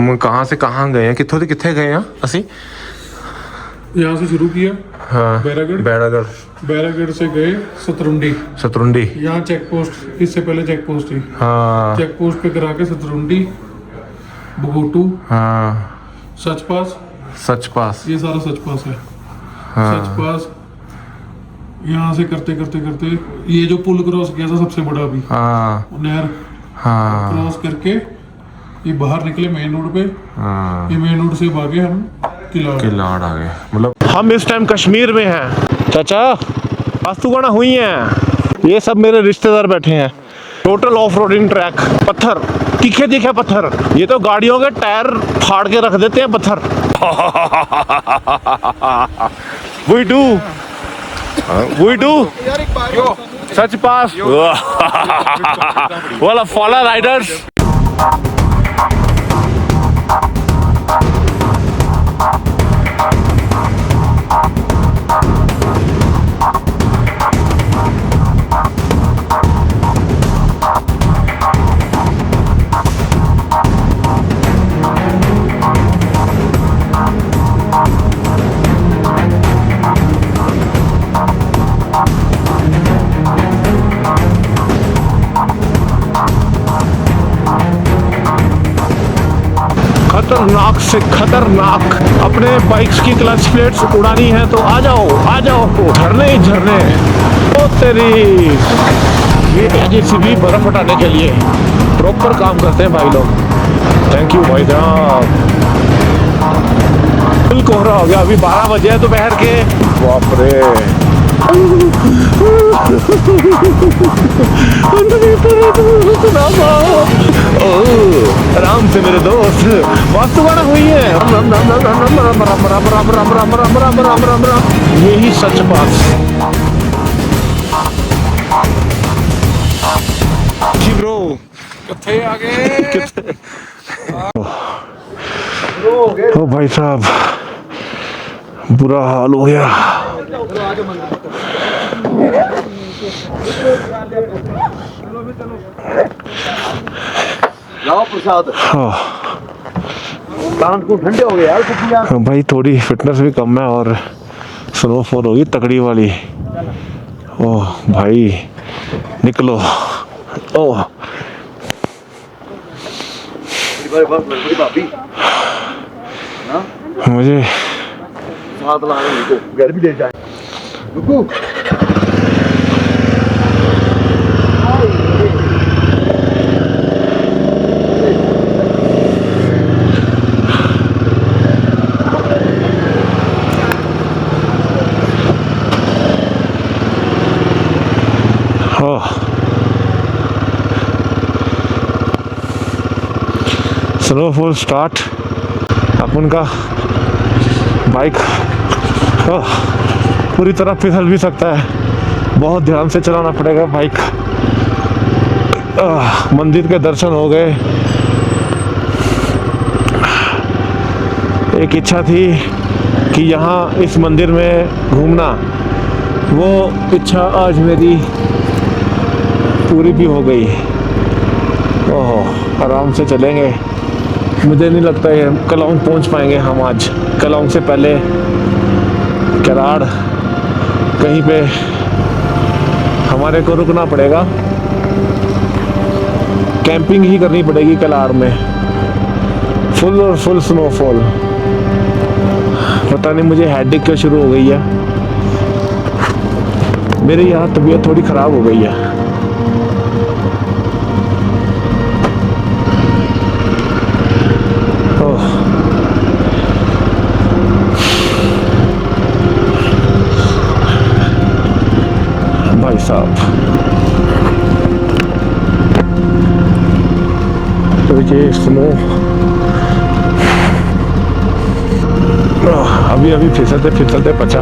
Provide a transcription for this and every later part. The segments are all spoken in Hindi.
हम कहाँ से कहाँ गए हैं, कितों से कितने गए हैं असी? यहाँ से शुरू किया। हाँ, बैरागढ़ बैरागढ़ से गए सतरुंडी। यहाँ चेक पोस्ट, इससे पहले चेक पोस्ट थी। हाँ चेक पोस्ट पे करा के सतरुंडी, बगोटू, हाँ, सच पास, ये सारा सच पास है। हाँ। सच पास यहाँ से करते करते करते ये जो पुल क्रॉस किया था सबसे बड़ा अभी, हाँ नहर हाँ क्रॉस करके ये बाहर निकले मेन रोड पे। हाँ, ये मेन रोड से भागे हम किलाड़ आ गए। मतलब हम इस टाइम कश्मीर में हैं। चाचा वास्तुगणा हुई हैं, ये सब मेरे रिश्तेदार बैठे हैं। टोटल ऑफ रोडिंग ट्रैक, पत्थर तीखे तीखे पत्थर, ये तो गाड़ियों के टायर फाड़ के रख देते हैं पत्थर। We do such pass. Well, follow riders. खतरनाक से खतरनाक, अपने बाइक्स की क्लच प्लेट्स उड़ानी है तो आ जाओ झरने ही झरने। ओ तेरी, ये जेसीबी बर्फ हटाने के लिए प्रॉपर काम करते हैं भाई लोग। थैंक यू भाई साहब। फुल कोहरा हो गया, अभी 12 बजे है दोपहर के। बाप रे, आराम से मेरे दोस्त, वास्तुगणा हुई है। यही सच पास। ब्रो कितने आगे ओ भाई साहब, बुरा हाल हो गया। हाँ ठंडे हो गए यार भाई, थोड़ी फिटनेस भी कम है और स्नोफॉल होगी तगड़ी वाली। ओह भाई निकलो। ओह मुझे घर भी ले जाए। Snowfall start. अपन का बाइक पूरी तरह फिसल भी सकता है, बहुत ध्यान से चलाना पड़ेगा बाइक। मंदिर के दर्शन हो गए। एक इच्छा थी कि यहाँ इस मंदिर में घूमना, वो इच्छा आज मेरी पूरी भी हो गई। ओह, आराम से चलेंगे। मुझे नहीं लगता है कलाउं पहुंच पाएंगे हम आज। कलाउं से पहले किलाड़ कहीं पे हमारे को रुकना पड़ेगा, कैंपिंग ही करनी पड़ेगी किलाड़ में। Full snowfall. पता नहीं मुझे हेडेक क्यों शुरू हो गई है, मेरे यहाँ तबीयत थोड़ी ख़राब हो गई है। भाई साहब, तो ये स्नो अभी फिसलते बचा।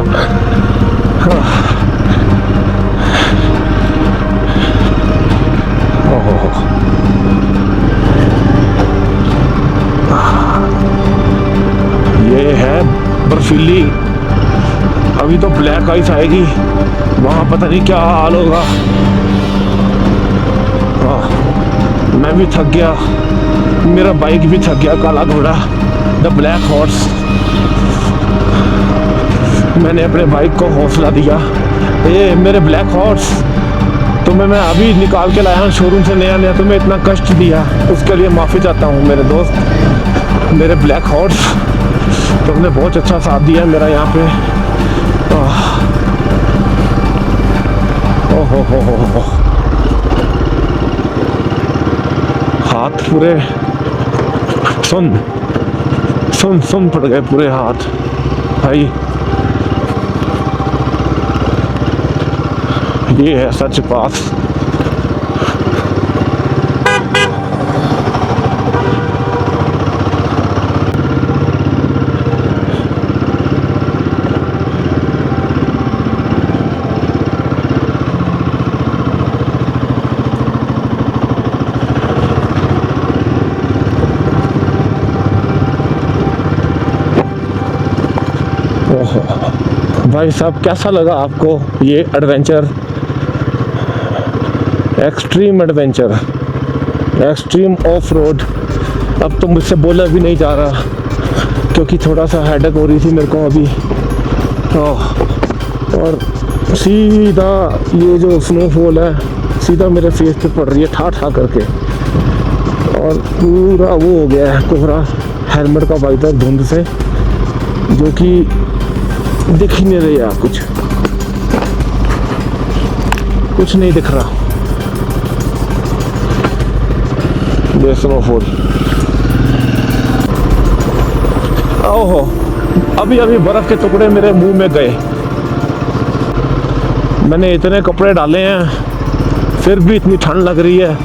ये है बर्फीली, अभी तो ब्लैक आइस आएगी, वहाँ पता नहीं क्या हाल होगा। मैं भी थक गया। मेरा बाइक भी थक गया, काला घोड़ा द ब्लैक हॉर्स। मैंने अपने बाइक को हौसला दिया, ये मेरे ब्लैक हॉर्स, तुम्हें मैं अभी निकाल के लाया हूँ शोरूम से नया नया, तुम्हें इतना कष्ट दिया, उसके लिए माफ़ी चाहता हूँ मेरे दोस्त, मेरे ब्लैक हॉर्स। तुमने बहुत अच्छा साथ दिया मेरा यहाँ पे। ओहो, हाथ पूरे सुन पड़ गए पूरे हाथ भाई। ये है सच पास। भाई साहब, कैसा लगा आपको ये adventure? Extreme adventure, extreme of road. अब तो मुझसे बोला भी नहीं जा रहा क्योंकि थोड़ा सा हेडेक हो रही थी मेरे को अभी। और सीधा ये जो स्नोफॉल है सीधा मेरे फेस पे पड़ रही है ठा ठा करके, और पूरा वो हो गया है कोहरा हेलमेट का वाइपर धुंध से, जो कि दिख ही नहीं रहा, कुछ नहीं दिख रहा। ये स्नोफॉल, ओहो, अभी बर्फ के टुकड़े मेरे मुंह में गए। मैंने इतने कपड़े डाले हैं फिर भी इतनी ठंड लग रही है।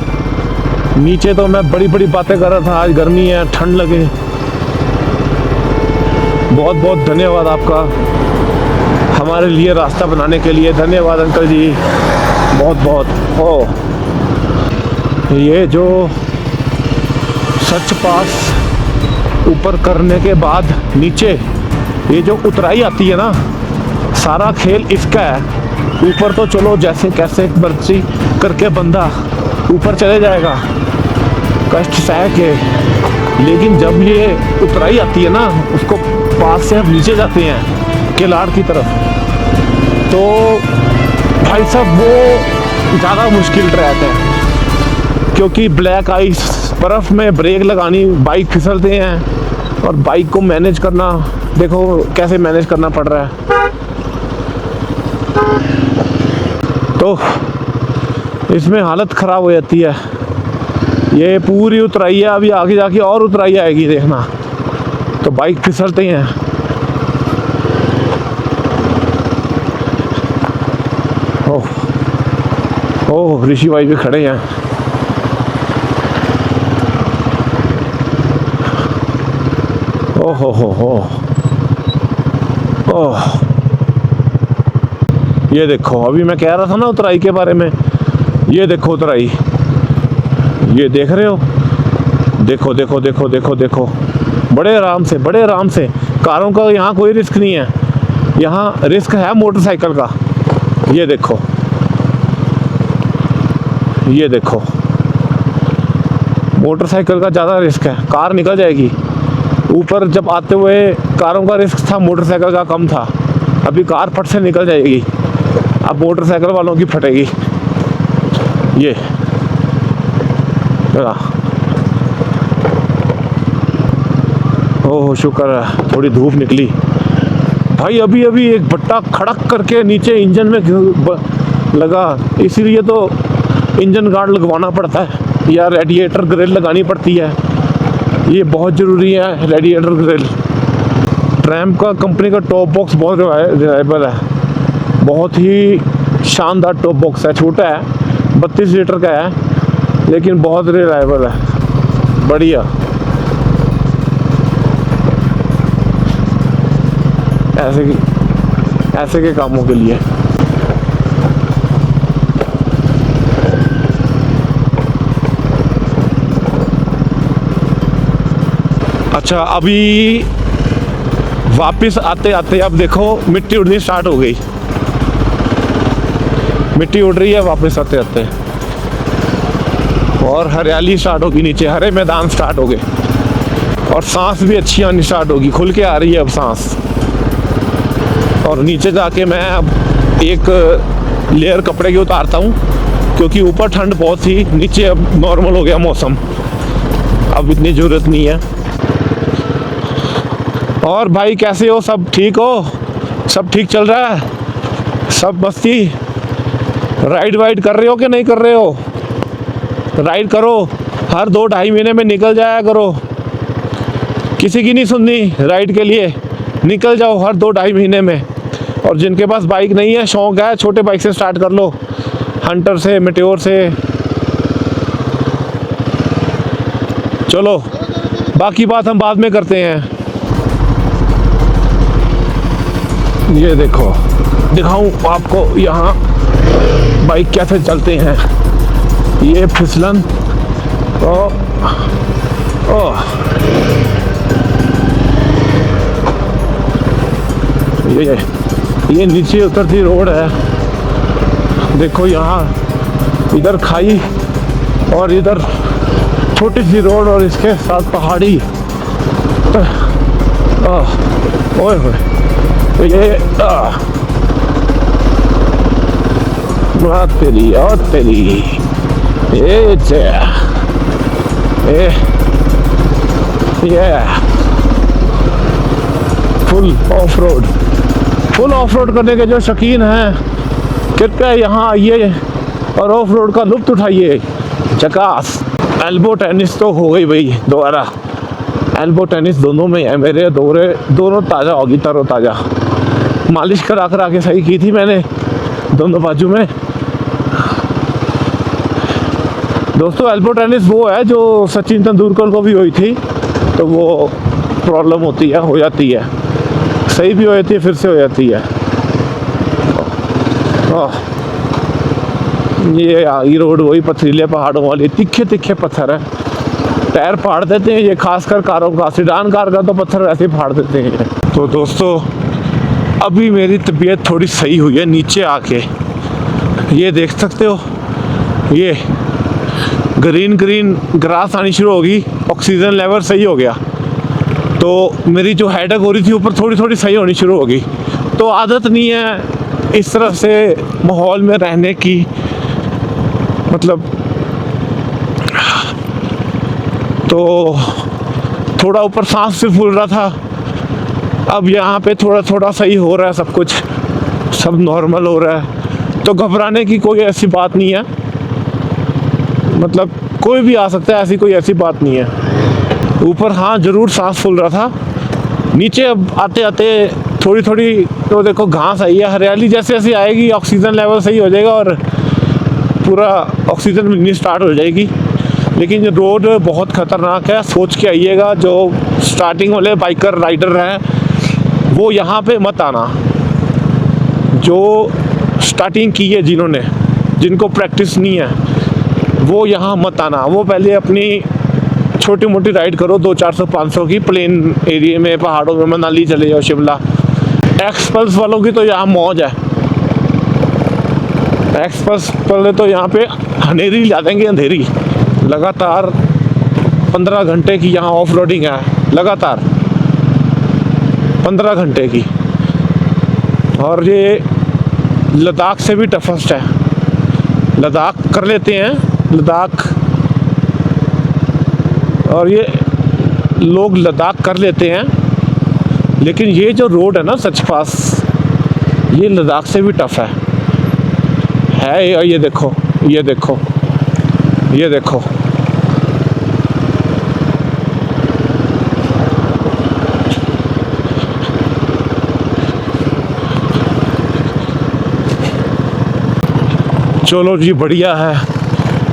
नीचे तो मैं बड़ी बड़ी बातें कर रहा था, आज गर्मी है, ठंड लगे। बहुत बहुत धन्यवाद आपका हमारे लिए रास्ता बनाने के लिए। धन्यवाद अंकल जी, बहुत बहुत। ये जो सच पास ऊपर करने के बाद नीचे ये जो उतराई आती है ना, सारा खेल इसका है। ऊपर तो चलो जैसे कैसे मर्जी करके बंदा ऊपर चले जाएगा कष्ट सह के, लेकिन जब ये उतराई आती है ना, उसको पास से हम नीचे जाते हैं किलाड़ की तरफ, तो भाई साहब वो ज़्यादा मुश्किल ट्रैक है, क्योंकि ब्लैक आइस, बर्फ़ में ब्रेक लगानी, बाइक फिसलते हैं, और बाइक को मैनेज करना, देखो कैसे मैनेज करना पड़ रहा है। तो इसमें हालत ख़राब हो जाती है। ये पूरी उतराई है, अभी आगे जाके और उतराई आएगी देखना, तो बाइक फिसलते हैं। ओह ऋषि भाई भी खड़े हैं। ओह ये देखो, अभी मैं कह रहा था ना उतराई के बारे में, ये देखो उतराई, ये देख रहे हो, देखो देखो देखो देखो देखो, बड़े आराम से। कारों का यहाँ कोई रिस्क नहीं है, यहाँ रिस्क है मोटरसाइकिल का। ये देखो, ये देखो, मोटरसाइकिल का ज़्यादा रिस्क है, कार निकल जाएगी। ऊपर जब आते हुए कारों का रिस्क था, मोटरसाइकिल का कम था। अभी कार फट से निकल जाएगी, अब मोटरसाइकिल वालों की फटेगी। ये ओह शुक्र है थोड़ी धूप निकली भाई। अभी एक भट्टा खड़क करके नीचे इंजन में लगा, इसीलिए तो इंजन गार्ड लगवाना पड़ता है या रेडिएटर ग्रिल लगानी पड़ती है। ये बहुत ज़रूरी है, रेडिएटर ग्रिल। ट्रैम्प का कंपनी का टॉप बॉक्स बहुत रिलायबल है, बहुत ही शानदार टॉप बॉक्स है। छोटा है, 32 लीटर का है, लेकिन बहुत रिलायबल है, बढ़िया। ऐसे के कामों के लिए। अच्छा, अभी वापस आते आते अब देखो मिट्टी उड़नी स्टार्ट हो गई, मिट्टी उड़ रही है वापस आते आते। और हरियाली स्टार्ट होगी नीचे, हरे मैदान स्टार्ट हो गए और सांस भी अच्छी आनी स्टार्ट होगी, खुल के आ रही है अब सांस। और नीचे जाके मैं अब एक लेयर कपड़े की उतारता हूँ क्योंकि ऊपर ठंड बहुत थी, नीचे अब नॉर्मल हो गया मौसम, अब इतनी ज़रूरत नहीं है। और भाई कैसे हो, सब ठीक हो, सब ठीक चल रहा है, सब मस्ती? राइड वाइड कर रहे हो कि नहीं कर रहे हो? राइड करो, हर 2-2.5 महीने में निकल जाया करो, किसी की नहीं सुननी राइड के लिए, निकल जाओ हर 2-2.5 महीने में। और जिनके पास बाइक नहीं है, शौक है, छोटे बाइक से स्टार्ट कर लो, हंटर से, मेटेओर से। चलो बाकी बात हम बाद में करते हैं। ये देखो, दिखाऊं आपको यहाँ बाइक कैसे चलते हैं। ये फिसलन ये नीचे उतरती रोड है, देखो यहाँ इधर खाई और इधर छोटी सी रोड और इसके साथ पहाड़ी। ओए होए, ये तेरी और तेरी ये फुल ऑफ रोड करने के जो शौकीन हैं, कृपया यहाँ आइए और ऑफ रोड का लुत्फ उठाइए। झकास। एल्बो टेनिस तो हो गई भाई दोबारा, एल्बो टेनिस दोनों में है मेरे, दोनों ताज़ा होगी, तरोताज़ा। मालिश करा के सही की थी मैंने दोनों बाजू में। दोस्तों एल्बो टेनिस वो है जो सचिन तेंदुलकर को भी हुई थी, तो वो प्रॉब्लम होती है, हो जाती है, सही भी हो जाती है, फिर से हो जाती है। ये आगे रोड वही पथरीले पहाड़ों वाली, तिखे तिखे पत्थर है, पैर फाड़ देते हैं ये, खासकर कारों का, सीडान कार का तो पत्थर वैसे ही फाड़ देते हैं। तो दोस्तों अभी मेरी तबीयत थोड़ी सही हुई है नीचे आके, ये देख सकते हो, ये ग्रीन ग्रास आनी शुरू होगी, ऑक्सीजन लेवल सही हो गया, तो मेरी जो हेडेक हो रही थी ऊपर थोड़ी सही होनी शुरू होगी। तो आदत नहीं है इस तरह से माहौल में रहने की, मतलब तो थोड़ा ऊपर सांस से फूल रहा था, अब यहाँ पे थोड़ा सही हो रहा है, सब कुछ सब नॉर्मल हो रहा है। तो घबराने की कोई ऐसी बात नहीं है, मतलब कोई भी आ सकता है, ऐसी कोई ऐसी बात नहीं है। ऊपर हाँ ज़रूर सांस फूल रहा था, नीचे अब आते आते थोड़ी तो देखो घास आई है, हरियाली जैसे जैसे आएगी ऑक्सीजन लेवल सही हो जाएगा और पूरा ऑक्सीजन मिलनी स्टार्ट हो जाएगी। लेकिन ये रोड बहुत ख़तरनाक है, सोच के आइएगा, जो स्टार्टिंग वाले बाइकर राइडर हैं वो यहाँ पे मत आना, जो स्टार्टिंग की है जिनको प्रैक्टिस नहीं है वो यहाँ मत आना। वो पहले अपनी छोटी मोटी राइड करो 200-400-500 की, प्लेन एरिया में, पहाड़ों में, मनाली चले जाओ, शिमला। एक्सपल्स वालों की तो यहाँ मौज है, एक्सपल्स वाले तो यहाँ पे अंधेरी ला देंगे, अंधेरी लगातार 15 घंटे की यहाँ ऑफ रोडिंग है, लगातार 15 घंटे की। और ये लद्दाख से भी टफेस्ट है, लद्दाख कर लेते हैं, लद्दाख, और ये लोग लद्दाख कर लेते हैं, लेकिन ये जो रोड है ना सच पास, ये लद्दाख से भी टफ है। ये देखो, ये देखो, ये देखो, चलो जी बढ़िया है।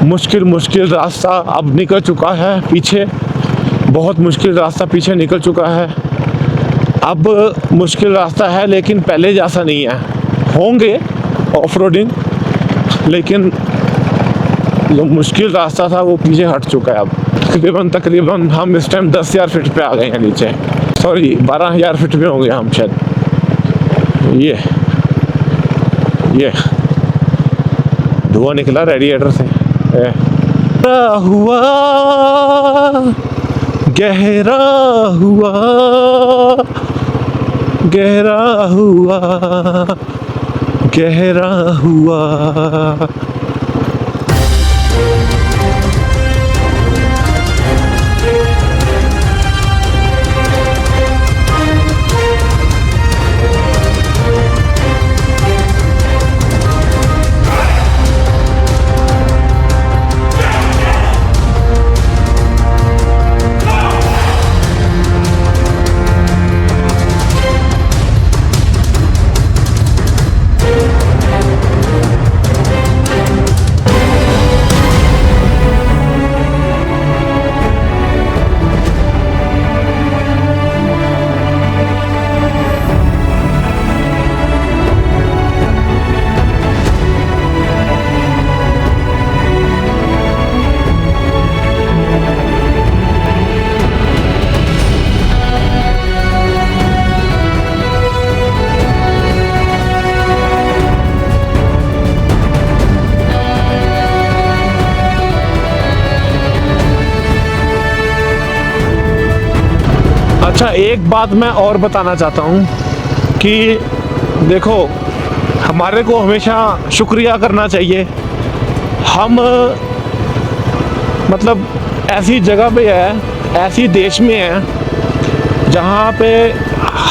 मुश्किल रास्ता अब निकल चुका है पीछे, बहुत मुश्किल रास्ता पीछे निकल चुका है। अब मुश्किल रास्ता है लेकिन पहले जैसा नहीं है, होंगे ऑफ रोडिंग, लेकिन जो मुश्किल रास्ता था वो पीछे हट चुका है। अब तकरीबन हम इस टाइम 10,000 फीट पे आ गए हैं नीचे, सॉरी 12,000 फीट पे होंगे हम शायद। ये धुआं निकला रेडिएटर से, हुआ, गहरा हुआ, गहरा हुआ, गहरा हुआ। अच्छा, एक बात मैं और बताना चाहता हूँ कि देखो, हमारे को हमेशा शुक्रिया करना चाहिए। हम मतलब ऐसी जगह पे है, ऐसी देश में है जहाँ पे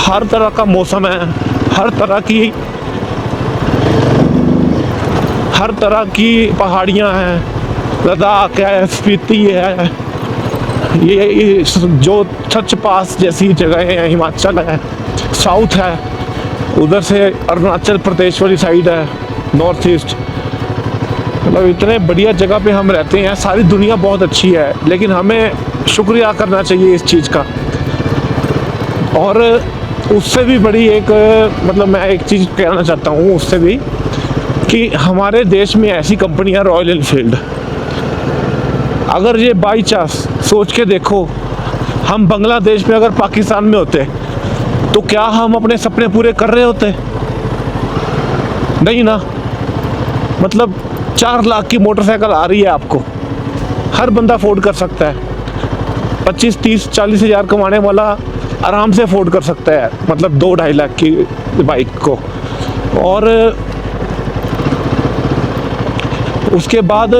हर तरह का मौसम है, हर तरह की पहाड़ियाँ हैं, लद्दाख है, स्पीति है, ये जो छछ पास जैसी जगह है, हिमाचल है, साउथ है, उधर से अरुणाचल प्रदेश वाली साइड है, नॉर्थ ईस्ट। मतलब इतने बढ़िया जगह पे हम रहते हैं। सारी दुनिया बहुत अच्छी है, लेकिन हमें शुक्रिया करना चाहिए इस चीज़ का। और उससे भी बड़ी एक मतलब मैं एक चीज़ कहना चाहता हूँ उससे भी, कि हमारे देश में ऐसी कंपनियाँ, रॉयल एनफील्ड, अगर ये बाई चांस सोच के देखो, हम बांग्लादेश में अगर पाकिस्तान में होते तो क्या हम अपने सपने पूरे कर रहे होते? नहीं ना। मतलब 4 लाख की मोटरसाइकिल आ रही है आपको, हर बंदा अफोर्ड कर सकता है। 25, 30, 40 हज़ार कमाने वाला आराम से अफोर्ड कर सकता है, मतलब 2-2.5 लाख की बाइक को। और उसके बाद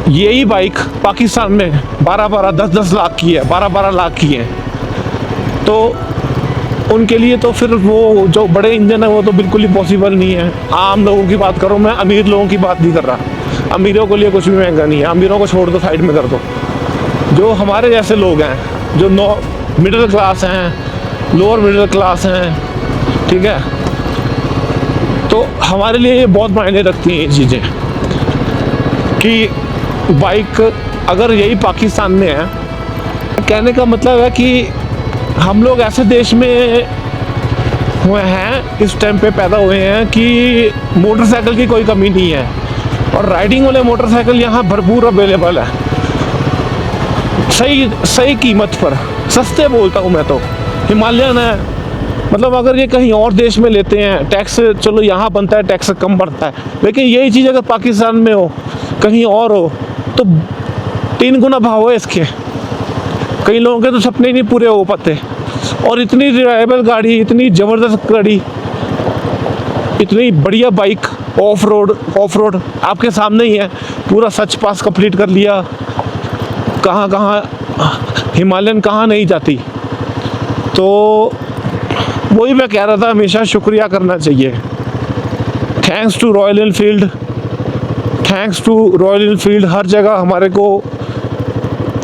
यही बाइक पाकिस्तान में 12-12, 10-10 लाख की है, 12-12 लाख की है। तो उनके लिए तो फिर वो जो बड़े इंजन है वो तो बिल्कुल ही पॉसिबल नहीं है। आम लोगों की बात करो, मैं अमीर लोगों की बात नहीं कर रहा। अमीरों के लिए कुछ भी महंगा नहीं है, अमीरों को छोड़ दो, साइड में कर दो। जो हमारे जैसे लोग हैं, जो मिडिल क्लास हैं, लोअर मिडिल क्लास हैं, ठीक है, तो हमारे लिए ये बहुत मायने रखती हैं ये चीज़ें कि बाइक अगर यही पाकिस्तान में है। कहने का मतलब है कि हम लोग ऐसे देश में हुए हैं, इस टाइम पे पैदा हुए हैं कि मोटरसाइकिल की कोई कमी नहीं है, और राइडिंग वाले मोटरसाइकिल यहाँ भरपूर अवेलेबल है, सही कीमत पर, सस्ते बोलता हूँ मैं तो। हिमालयन है, मतलब अगर ये कहीं और देश में लेते हैं, टैक्स चलो यहाँ बनता है, टैक्स कम बढ़ता है, लेकिन यही चीज़ अगर पाकिस्तान में हो, कहीं और हो, तो 3 गुना भाव है इसके। कई लोगों के तो सपने ही नहीं पूरे हो पाते। और इतनी रिलायबल गाड़ी, इतनी ज़बरदस्त गाड़ी, इतनी बढ़िया बाइक, ऑफ रोड आपके सामने ही है। पूरा सच पास कंप्लीट कर लिया, कहाँ हिमालयन कहाँ नहीं जाती। तो वही मैं कह रहा था, हमेशा शुक्रिया करना चाहिए। Thanks to Royal Enfield, thanks to Royal Enfield. हर जगह हमारे को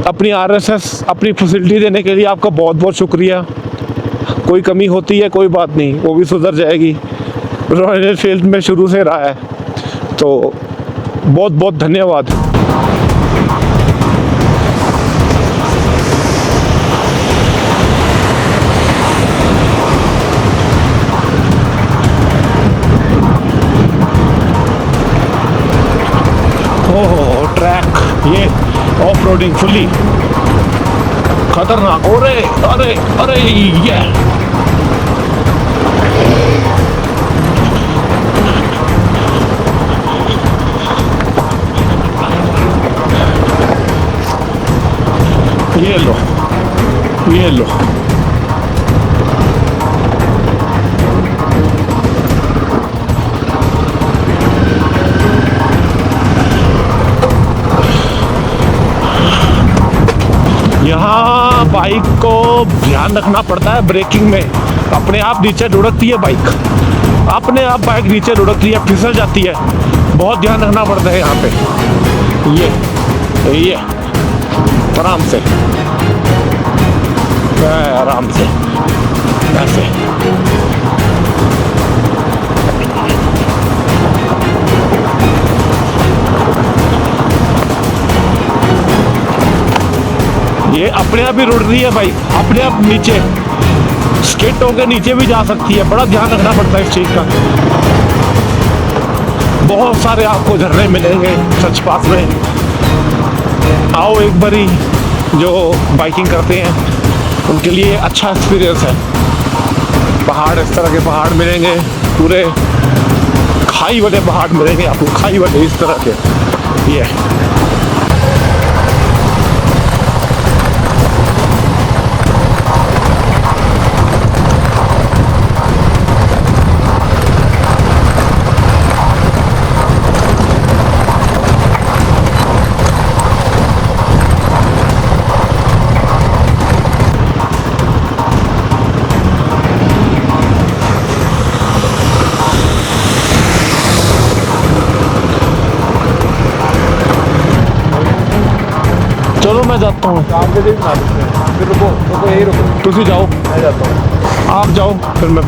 अपनी RSS, अपनी फैसिलिटी देने के लिए आपका बहुत बहुत शुक्रिया। कोई कमी होती है कोई बात नहीं, वो भी सुधर जाएगी, रॉयल एनफील्ड में शुरू से रहा है। तो बहुत बहुत धन्यवाद। ओह ट्रैक, ये ऑफ रोडिंग फुली खतरनाक। अरे अरे अरे ये ये लो। यहाँ बाइक को ध्यान रखना पड़ता है ब्रेकिंग में, अपने आप नीचे लुढ़कती है बाइक, अपने आप बाइक नीचे लुढ़कती है, फिसल जाती है, बहुत ध्यान रखना पड़ता है यहाँ पे। ये आराम से, आराम से ऐसे। ये अपने आप ही रुड़ रही है बाइक, अपने आप नीचे स्किट होकर नीचे भी जा सकती है, बड़ा ध्यान रखना पड़ता है इस चीज़ का। बहुत सारे आपको झरने मिलेंगे सच पास में, आओ एक बारी जो बाइकिंग करते हैं उनके लिए अच्छा एक्सपीरियंस है। पहाड़, इस तरह के पहाड़ मिलेंगे, पूरे खाई वाले पहाड़ मिलेंगे आपको, खाई वाले इस तरह के। ये चलो मैं जाता हूँ, तुसी जाओ, मैं जाता हूँ, आप जाओ फिर मैं।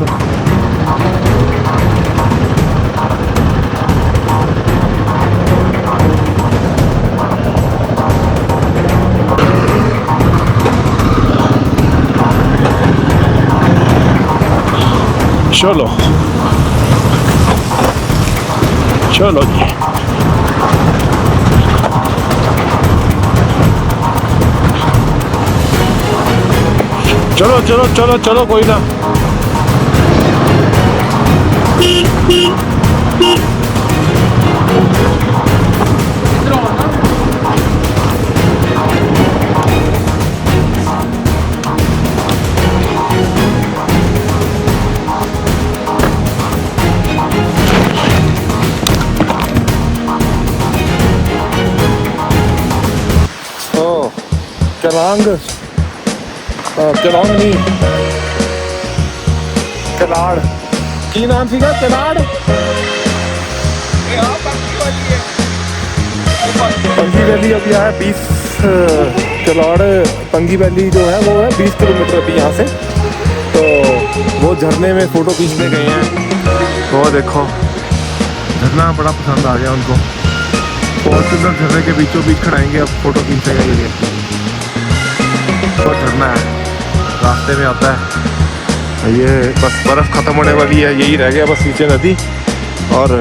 चलो चलो जी, चलो चलो चलो चलो, कोई ना। केलांग, केलांग नहीं, केलाड़ की नाम सीगा, केलाड़। पंगी वैली अभी है 20, केलाड़ पंगी वैली जो है वो है 20 किलोमीटर अभी यहाँ से। तो वो झरने में फ़ोटो खींचने गए हैं, वो देखो झरना बड़ा पसंद आ गया उनको। फॉर्चूनर झरने के बीचों बीच खड़ाएंगे, अब फ़ोटो खींचेगा ये। तो झरना है, रास्ते में आता है। ये बस बर्फ़ ख़त्म होने वाली है, यही रह गया बस नीचे नदी और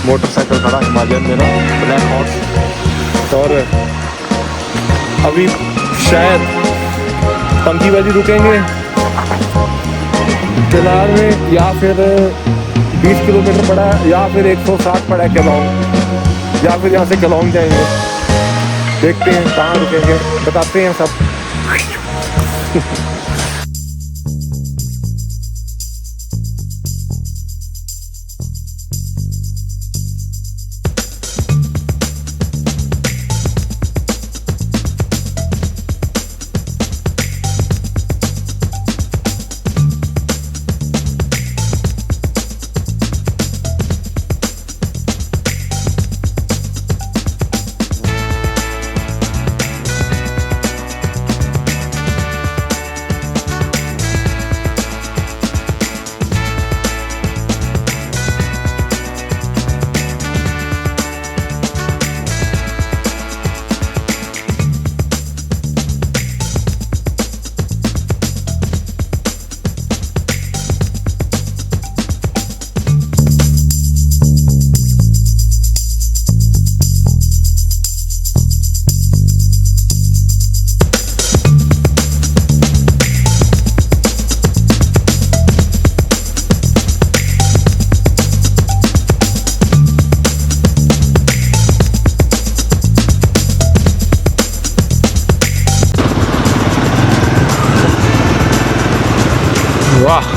मोटरसाइकिल खड़ा हिमालयन में ना, ब्लैक हॉर्स। और अभी शायद पंगी वैली रुकेंगे केलार में, या फिर 20 किलोमीटर पड़ा है, या फिर 160 पड़ा है केलोंग, या फिर यहाँ से केलोंग जाएंगे। देखते हैं कहाँ रुकेंगे, बताते हैं सब। वाह,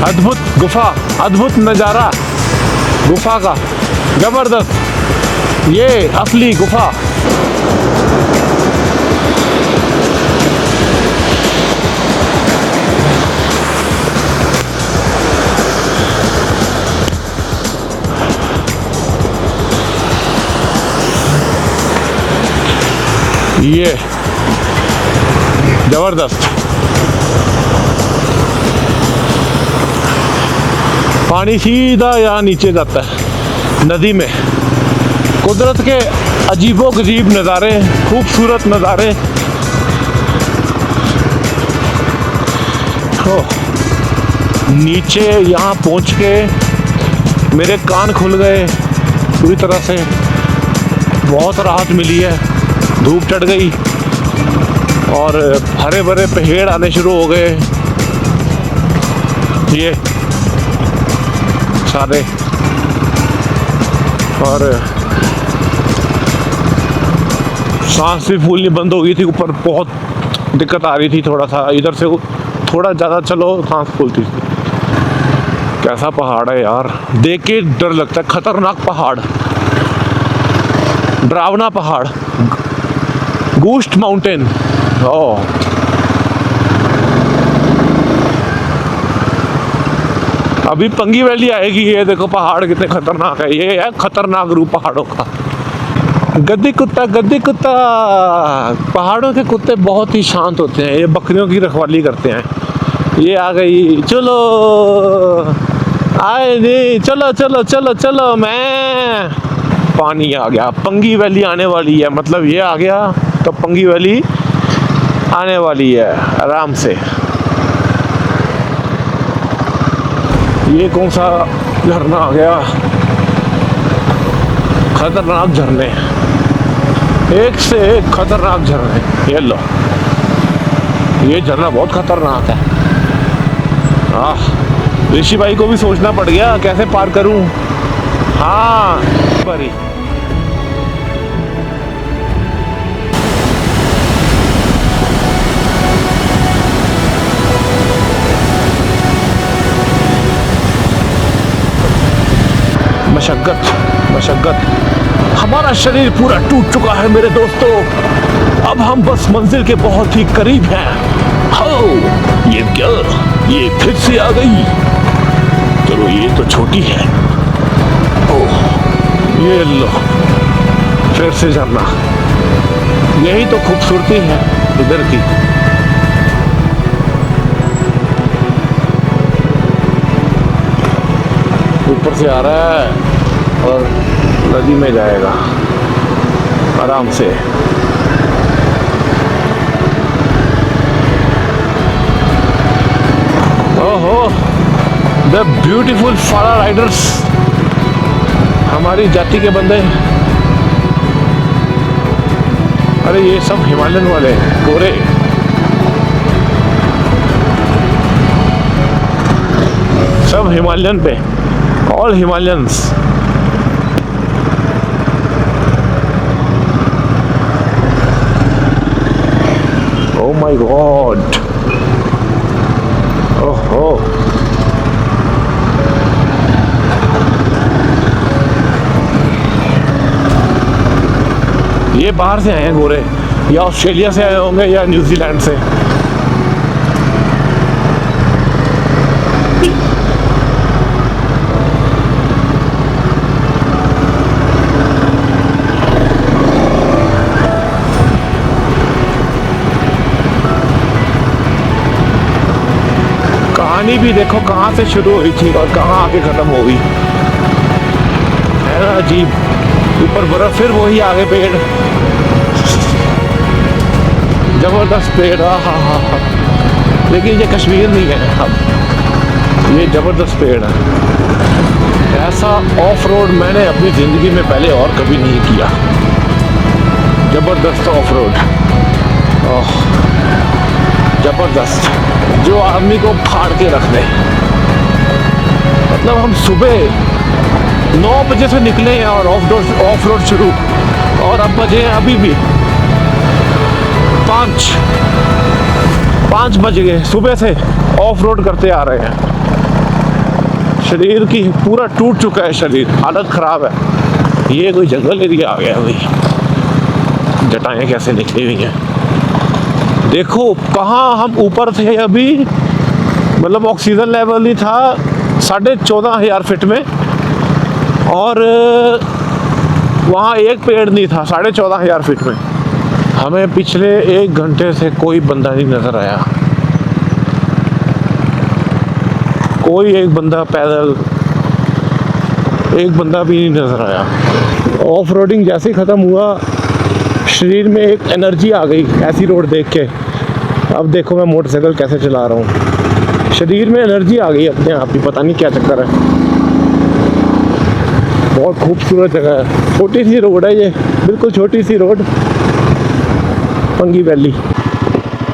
अद्भुत गुफा, अद्भुत नज़ारा गुफा का, जबरदस्त। ये असली गुफा। ये जबरदस्त। पानी सीधा यहाँ नीचे जाता है नदी में। कुदरत के अजीबो गरीब नज़ारे, खूबसूरत नज़ारे। नीचे यहाँ पहुँच के मेरे कान खुल गए पूरी तरह से। बहुत राहत मिली है, धूप चढ़ गई और हरे भरे पेड़ आने शुरू हो गए। ये सारे, और सांस भी फूलनी बंद हो गई थी। ऊपर बहुत दिक्कत आ रही थी, थोड़ा सा इधर से थोड़ा ज़्यादा चलो सांस फूलती थी। कैसा पहाड़ है यार, देख के डर लगता है। खतरनाक पहाड़, डरावना पहाड़, घोस्ट माउंटेन। ओह, अभी पंगी वैली आएगी। ये देखो पहाड़ कितने खतरनाक है। ये है खतरनाक रूप पहाड़ों का। गद्दी कुत्ता, गद्दी कुत्ता। पहाड़ों के कुत्ते बहुत ही शांत होते हैं, ये बकरियों की रखवाली करते हैं। ये आ गई, चलो आए नहीं, चलो चलो चलो चलो। मैं पानी आ गया, पंगी वैली आने वाली है। मतलब ये आ गया तो पंगी वैली आने वाली है आराम से। ये कौन सा झरना आ गया? खतरनाक झरने, एक से एक खतरनाक झरने। ये लो, ये झरना बहुत खतरनाक है। ऋषि भाई को भी सोचना पड़ गया कैसे पार करूं। हाँ परी, मशक्कत मशक्कत। हमारा शरीर पूरा टूट चुका है मेरे दोस्तों। अब हम बस मंजिल के बहुत ही करीब हैं। हो, ये क्या, ये फिर से आ गई। चलो ये तो छोटी है। ओह, ये लो फिर से झरना। यही तो खूबसूरती है इधर की। ऊपर से आ रहा है और नदी में जाएगा आराम से। ओहो, द ब्यूटीफुल फारा राइडर्स, हमारी जाति के बंदे। अरे ये सब हिमालयन वाले गोरे। सब हिमालयन पे, all Himalayans. Oh my God, ओहो। ये बाहर से आए हैं गोरे, या ऑस्ट्रेलिया से आए होंगे या न्यूजीलैंड से। कहानी भी देखो कहाँ से शुरू हुई थी और कहाँ आके खत्म हो गई, है ना अजीब। ऊपर बर्फ, फिर वही आगे पेड़, जबरदस्त पेड़। हाँ। लेकिन ये कश्मीर नहीं है अब, ये जबरदस्त पेड़ है। ऐसा ऑफ रोड मैंने अपनी ज़िंदगी में पहले और कभी नहीं किया। जबरदस्त ऑफ रोड, ओह जबरदस्त, जो आदमी को फाड़ के रख दे। मतलब हम सुबह 9 बजे से निकले हैं और ऑफ रोड शुरू, और अब बजे हैं अभी भी 5 बज गए सुबह से ऑफ रोड करते आ रहे हैं। शरीर की पूरा टूट चुका है शरीर, हालत ख़राब है। ये कोई जंगल एरिया आ गया भाई, जटाएं कैसे निकली हुई हैं देखो। कहाँ हम ऊपर थे अभी, मतलब ऑक्सीजन लेवल ही था 14,500 फीट में, और वहाँ एक पेड़ नहीं था 14,500 फीट में। हमें पिछले 1 घंटे से कोई बंदा नहीं नज़र आया, कोई एक बंदा पैदल, एक बंदा भी नहीं नज़र आया। ऑफ रोडिंग जैसे ही ख़त्म हुआ, शरीर में एक एनर्जी आ गई ऐसी रोड देख के। अब देखो मैं मोटरसाइकिल कैसे चला रहा हूँ, शरीर में एनर्जी आ गई अपने आप ही, पता नहीं क्या चक्कर है। बहुत खूबसूरत जगह है, छोटी सी रोड है ये, बिल्कुल छोटी सी road, Pangi valley.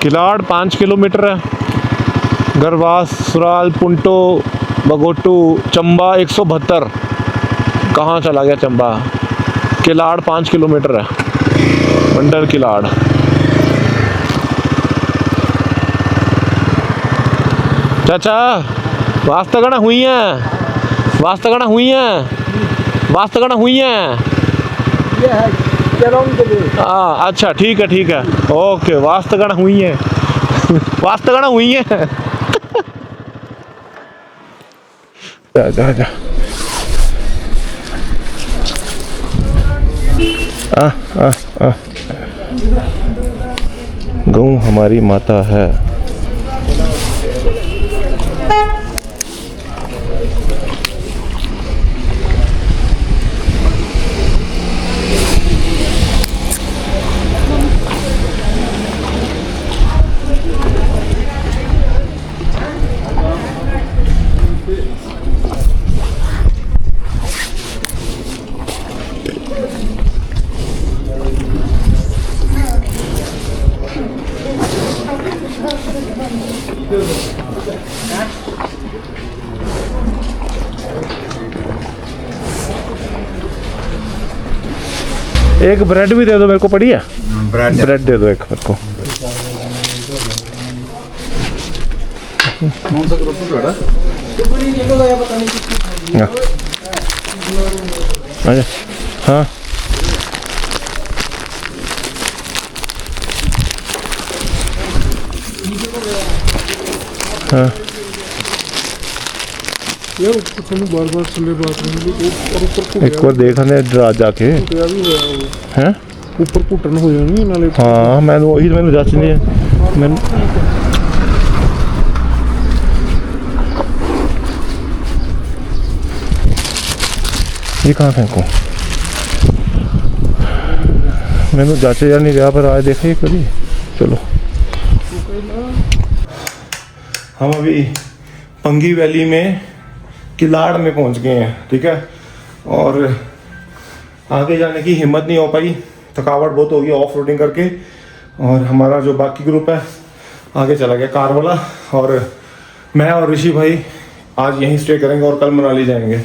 Killar 5 kilometre है, गरवास, सुराल, पुंटो, बगोटू, चंबा 172। कहाँ चला गया चंबा? किलाड़ 5 किलोमीटर है, मंडल किलाड़। चाचा वास्तगणा हुई हैं, वास्तगणा हुई हैं, वास्तगणा हुई हैं। ये है केलोंग के लिए। हाँ अच्छा, ठीक है ओके, वास्तगणा हुई हैं वास्तगणा हुई हैं जा जा आ गऊ हमारी माता है। एक ब्रेड भी दे दो मेरे को, पड़ी है ब्रेड दे दो एक मेरे को। अच्छा हाँ हाँ यार बार चले बात नहीं, एक बार देखने जाके हैं ऊपर घुटन हो जानी नाले। हाँ मैं वही मैंने जांच नहीं है मैं। ये कहाँ फेंकूं? मैंने जांचे या नहीं गया, पर आज देखा ये कभी। चलो हम अभी पंगी वैली में किलाड़ में पहुंच गए हैं, ठीक है। और आगे जाने की हिम्मत नहीं हो पाई, थकावट बहुत हो गई ऑफ रोडिंग करके। और हमारा जो बाकी ग्रुप है आगे चला गया कार वाला, और मैं और ऋषि भाई आज यहीं स्टे करेंगे और कल मनाली जाएंगे।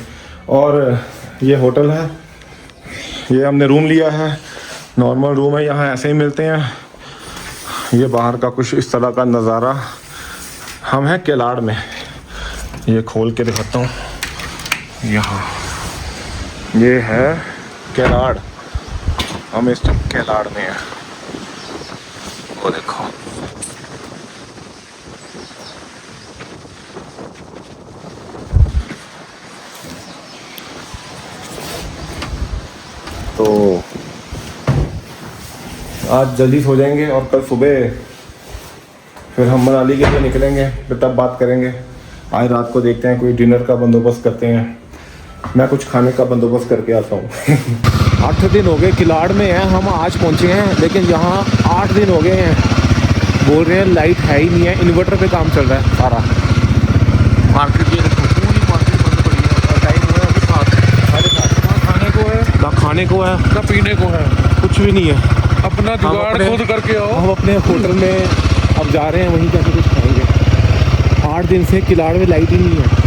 और ये होटल है, ये हमने रूम लिया है, नॉर्मल रूम है, यहाँ ऐसे ही मिलते हैं। ये बाहर का कुछ इस तरह का नज़ारा। हम हैं किलाड़ में, ये खोल के दिखाता हूँ। यहाँ ये है किलाड़, हम इस किलाड़ में हैं। वो देखो तो आज जल्दी सो जाएंगे और कल सुबह फिर हम मनाली के लिए निकलेंगे, फिर तब बात करेंगे। आज रात को देखते हैं, कोई डिनर का बंदोबस्त करते हैं, मैं कुछ खाने का बंदोबस्त करके आता हूँ 8 दिन हो गए किलाड़ में हैं हम, आज पहुँचे हैं, लेकिन यहाँ 8 दिन हो गए हैं, बोल रहे हैं लाइट है ही नहीं है, इन्वर्टर पे काम चल रहा है सारा। मार्केट ये देखो, पूरी मार्केट बंद पड़ी है, और टाइम हुआ है अभी 7:30। ना खाने को है, ना खाने को है, ना पीने को है, कुछ भी नहीं है। अपना जुगाड़ खुद करके आओ। हम अपने होटल में अब जा रहे हैं, वहीं जाके कुछ खाएंगे। 8 दिन से किलाड़ में लाइट ही नहीं है।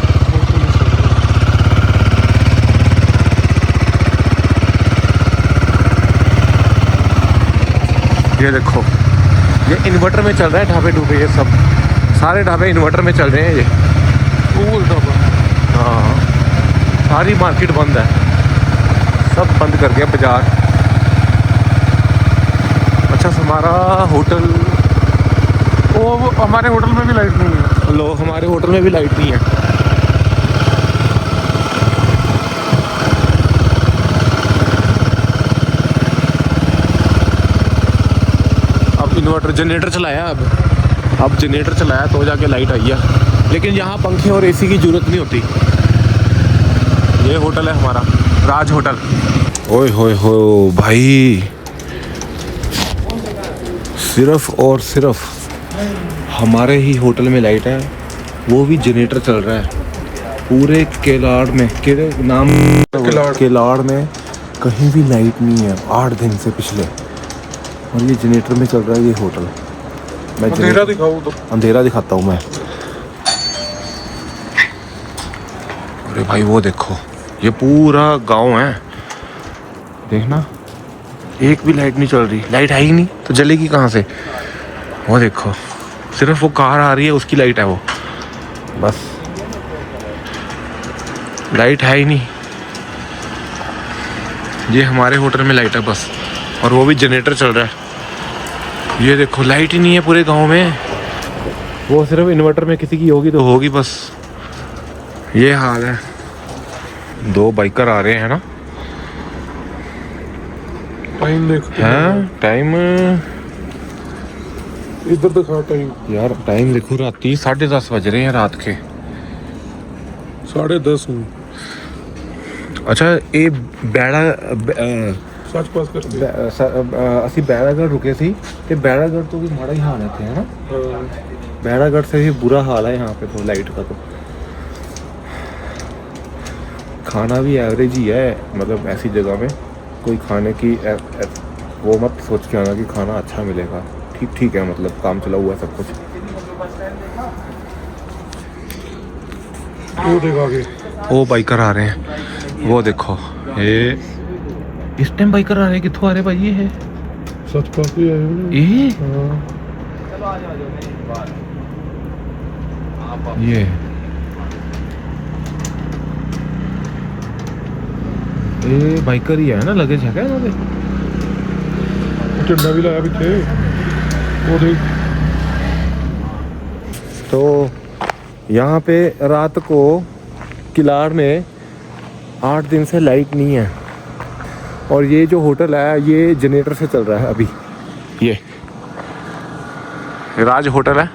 ये देखो, ये इन्वर्टर में चल रहा है, ढाबे ढूबे ये सब सारे ढाबे इन्वर्टर में चल रहे हैं ये। वो ढाबा हाँ, सारी मार्केट बंद है, सब बंद कर दिया बाजार। अच्छा, हमारा होटल, वो हमारे होटल में भी लाइट नहीं है। लो हमारे होटल में भी लाइट नहीं है। अब इन्वर्टर जनरेटर चलाया, अब जनरेटर चलाया तो जाके लाइट आई है। लेकिन यहाँ पंखे और एसी की ज़रूरत नहीं होती। ये होटल है हमारा, राज होटल। ओए होए हो भाई, सिर्फ और सिर्फ हमारे ही होटल में लाइट है, वो भी जनरेटर चल रहा है। पूरे केलाड़ में, केलाड़ में कहीं भी लाइट नहीं है 8 दिन से पिछले, और ये जनरेटर में चल रहा है ये होटल। मैं अंधेरा दिखाऊं तो अंधेरा दिखाता हूँ मैं। अरे भाई वो देखो, ये पूरा गांव है, देखना एक भी लाइट नहीं चल रही। लाइट है ही नहीं तो जलेगी कहाँ से? वो देखो, सिर्फ वो कार आ रही है उसकी लाइट है वो, बस लाइट है ही नहीं। ये हमारे होटल में लाइट है बस, और वो भी जनरेटर चल रहा है। ये देखो लाइट ही नहीं है पूरे गांव में, वो सिर्फ इन्वर्टर में किसी की होगी तो होगी बस। ये हाल है। 2 बाइकर आ रहे हैं ना। टाइम देख हैं टाइम, इधर दिखा टाइम। यार टाइम देखो, रात 10:30 बज रहे हैं रात के। 10:30 हुई। अच्छा, ये बैड़ा सच पास कर दिया। ਅਸੀਂ बैड़ागढ़ रुके थे, तो बैड़ागढ़ तो भी माड़ा ही हाल है ना। बैड़ागढ़ से भी बुरा हाल है यहाँ पे तो लाइट का। तो खाना भी एवरेज ही है, मतलब ऐसी जगह में कोई खाने की वो मत सोच के आना कि खाना अच्छा मिलेगा। ठीक ठीक है, मतलब काम चला हुआ है सब कुछ। वो देख आगे, वो बाइकर आ रहे हैं, वो देखो। ये इस टाइम बाइकर आ रहे हैं, कित्थों आ रहे भाई? ये है सच पास भी आए हैं। ये ये बाइकर ही है ना, लगेज है क्या यहाँ पे? झंडा भी लाया पीछे, वो देख। तो यहाँ पे रात को किलाड़ में 8 दिन से लाइट नहीं है, और ये जो होटल है ये जनरेटर से चल रहा है अभी। ये राज होटल है,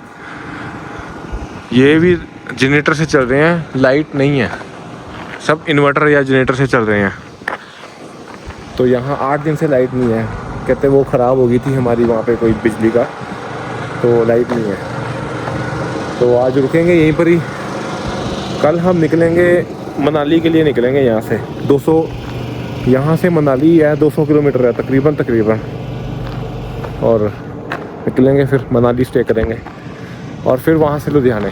ये भी जनरेटर से चल रहे हैं, लाइट नहीं है, सब इन्वर्टर या जनरेटर से चल रहे हैं। तो यहाँ 8 दिन से लाइट नहीं है, कहते वो ख़राब हो गई थी हमारी वहाँ पे कोई बिजली का, तो लाइट नहीं है। तो आज रुकेंगे यहीं पर ही। कल हम निकलेंगे मनाली के लिए, निकलेंगे यहाँ से 200, यहाँ से मनाली है 200 किलोमीटर है तकरीबन, और निकलेंगे फिर मनाली स्टे करेंगे, और फिर वहाँ से लुधियाने।